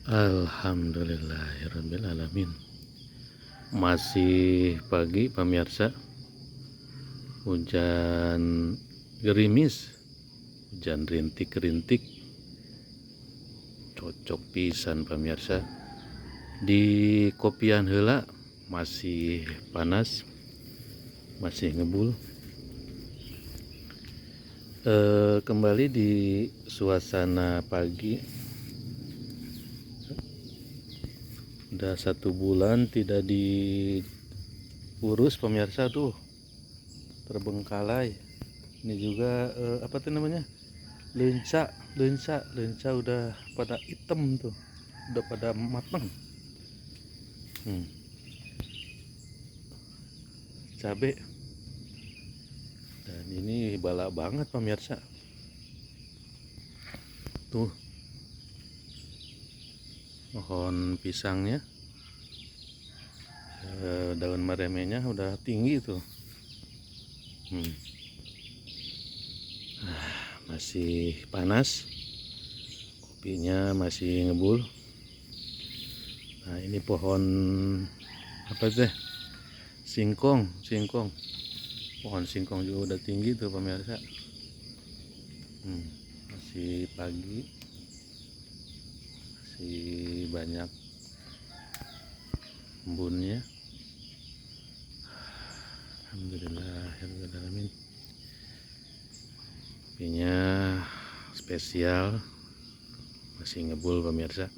Alhamdulillahirabbil alamin. Masih pagi pemirsa. Hujan gerimis, hujan rintik-rintik. Cocok pisan pemirsa. Di kopian heula masih panas, masih ngebul. Kembali di suasana pagi. Udah 1 bulan tidak diurus pemirsa tuh, terbengkalai. Ini juga apa tuh namanya, lenca udah pada hitam tuh, udah pada matang. Cabe, dan ini bala banget pemirsa tuh. Pohon pisangnya, daun meremenya udah tinggi tuh. Masih panas, kopinya masih ngebul. Nah ini pohon apa teh, singkong. Pohon singkong juga udah tinggi tuh pemirsa. Masih pagi, masih banyak embunnya. Alhamdulillahirrahmanirrahim. Kopinya spesial, masih ngebul pemirsa.